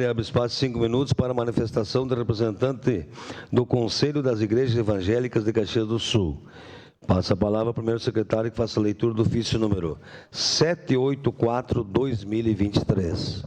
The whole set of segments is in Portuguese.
Abre espaço 5 minutos para a manifestação do representante do Conselho das Igrejas Evangélicas de Caxias do Sul. Passa a palavra ao primeiro secretário que faça a leitura do ofício número 784/2023.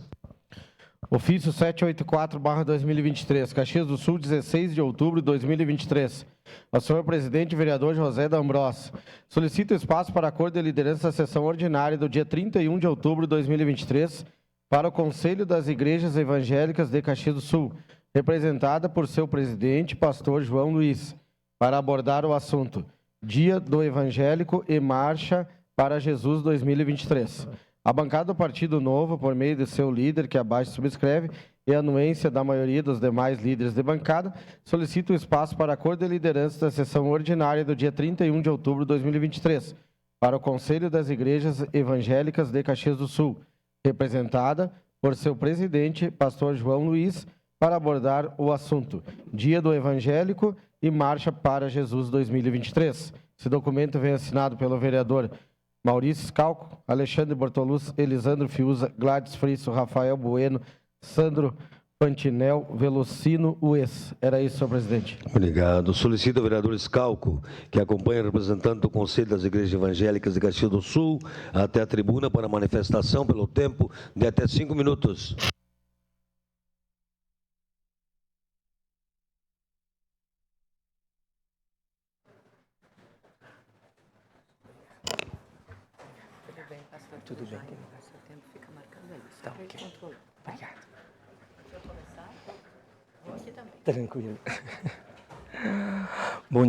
Ofício 784/2023, Caxias do Sul, 16 de outubro de 2023. Ao senhor presidente vereador José D'Ambrós, solicito espaço para acordo de liderança da sessão ordinária do dia 31 de outubro de 2023 para o Conselho das Igrejas Evangélicas de Caxias do Sul, representada por seu presidente, pastor João Luiz, para abordar o assunto Dia do Evangélico e Marcha para Jesus 2023. A bancada do Partido Novo, por meio de seu líder, que abaixo subscreve, e a anuência da maioria dos demais líderes de bancada, solicita o espaço para acordo de liderança da sessão ordinária do dia 31 de outubro de 2023, para o Conselho das Igrejas Evangélicas de Caxias do Sul, representada por seu presidente, pastor João Luiz, para abordar o assunto Dia do Evangélico e Marcha para Jesus 2023. Esse documento vem assinado pelo vereador Maurício Scalco, Alexandre Bortoluz, Elisandro Fiuza, Gladys Frisso, Rafael Bueno, Sandro Pantinel, Velocino Ues. Era isso, senhor presidente. Obrigado. Solicito ao vereador Scalco, que acompanha o representante do Conselho das Igrejas Evangélicas de Caxias do Sul, até a tribuna para manifestação pelo tempo de até 5 minutos. Tudo bem. O seu tempo fica marcado ali. Tá, ok. Obrigado. Se eu começar, vou aqui também. Tranquilo. Bom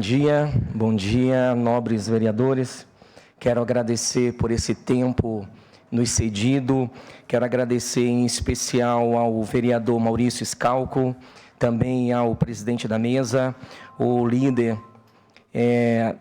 dia, nobres vereadores. Quero agradecer por esse tempo nos cedido. Quero agradecer em especial ao vereador Maurício Scalco, também ao presidente da mesa, o líder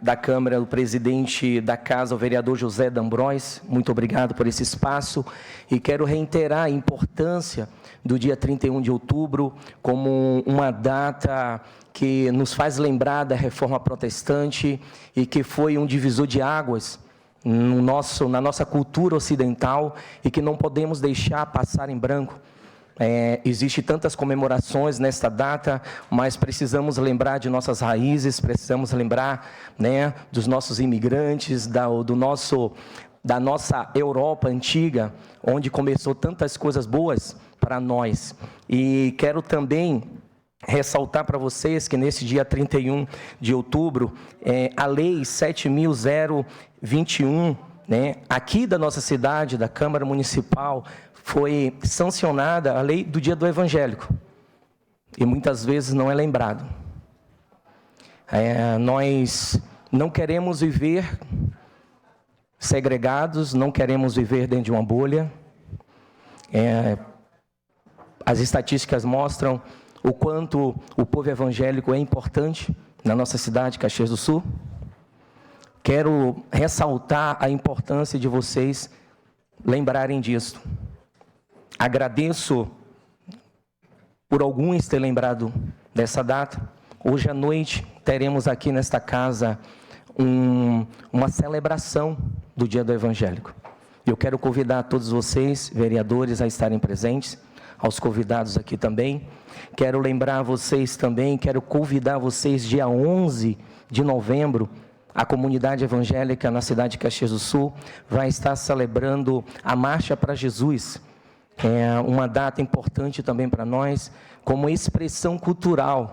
da Câmara, o presidente da Casa, o vereador José D'Ambrós. Muito obrigado por esse espaço e quero reiterar a importância do dia 31 de outubro como uma data que nos faz lembrar da Reforma Protestante e que foi um divisor de águas na nossa cultura ocidental e que não podemos deixar passar em branco. Existem tantas comemorações nesta data, mas precisamos lembrar de nossas raízes, precisamos lembrar, né, dos nossos imigrantes, da nossa Europa antiga, onde começou tantas coisas boas para nós. E quero também ressaltar para vocês que nesse dia 31 de outubro, a Lei 7.021, né, aqui da nossa cidade, da Câmara Municipal, foi sancionada a lei do Dia do Evangélico, e muitas vezes não é lembrado. Nós não queremos viver segregados, não queremos viver dentro de uma bolha. As estatísticas mostram o quanto o povo evangélico é importante na nossa cidade, Caxias do Sul. Quero ressaltar a importância de vocês lembrarem disso. Agradeço por alguns ter lembrado dessa data. Hoje à noite teremos aqui nesta casa uma celebração do Dia do Evangélico. Eu quero convidar todos vocês, vereadores, a estarem presentes, aos convidados aqui também. Quero lembrar vocês também, quero convidar vocês, dia 11 de novembro, a comunidade evangélica na cidade de Caxias do Sul vai estar celebrando a Marcha para Jesus. É uma data importante também para nós, como expressão cultural.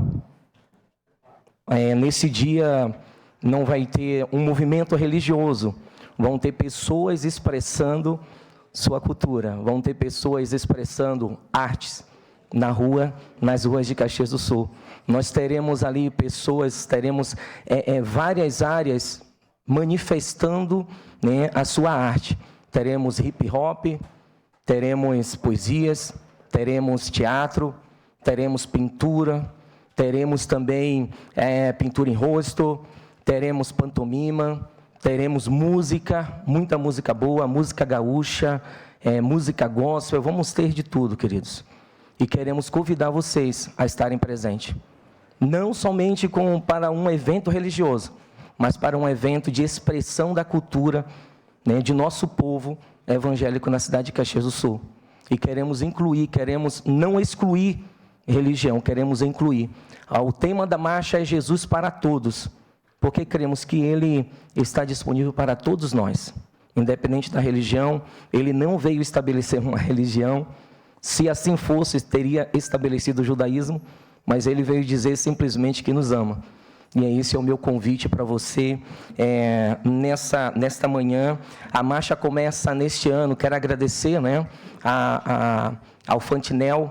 Nesse dia não vai ter um movimento religioso, vão ter pessoas expressando sua cultura, vão ter pessoas expressando artes na rua, nas ruas de Caxias do Sul. Nós teremos ali pessoas, teremos várias áreas manifestando, né, a sua arte. Teremos hip hop, teremos poesias, teremos teatro, teremos pintura, teremos também pintura em rosto, teremos pantomima, teremos música, muita música boa, música gaúcha, música gospel, vamos ter de tudo, queridos. E queremos convidar vocês a estarem presentes. Não somente para um evento religioso, mas para um evento de expressão da cultura, né, de nosso povo evangélico na cidade de Caxias do Sul. e queremos incluir, queremos não excluir religião, queremos incluir. O tema da marcha é Jesus para todos, porque cremos que Ele está disponível para todos nós, independente da religião. Ele não veio estabelecer uma religião. Se assim fosse, teria estabelecido o judaísmo, mas Ele veio dizer simplesmente que nos ama. E esse é o meu convite para você nesta manhã. A marcha começa neste ano. Quero agradecer, né, ao Fantinel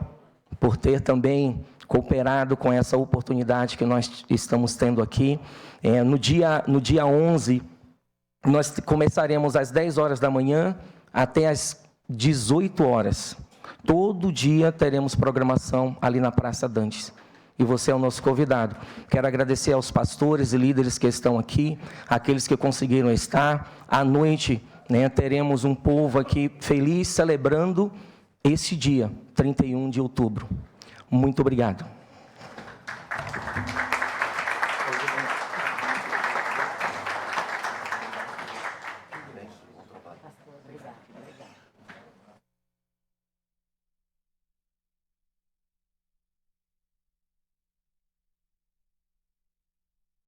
por ter também cooperado com essa oportunidade que nós estamos tendo aqui. No dia 11, nós começaremos às 10 horas da manhã até às 18 horas. Todo dia teremos programação ali na Praça Dantes. E você é o nosso convidado. Quero agradecer aos pastores e líderes que estão aqui, aqueles que conseguiram estar. À noite, né, teremos um povo aqui feliz, celebrando esse dia, 31 de outubro. Muito obrigado.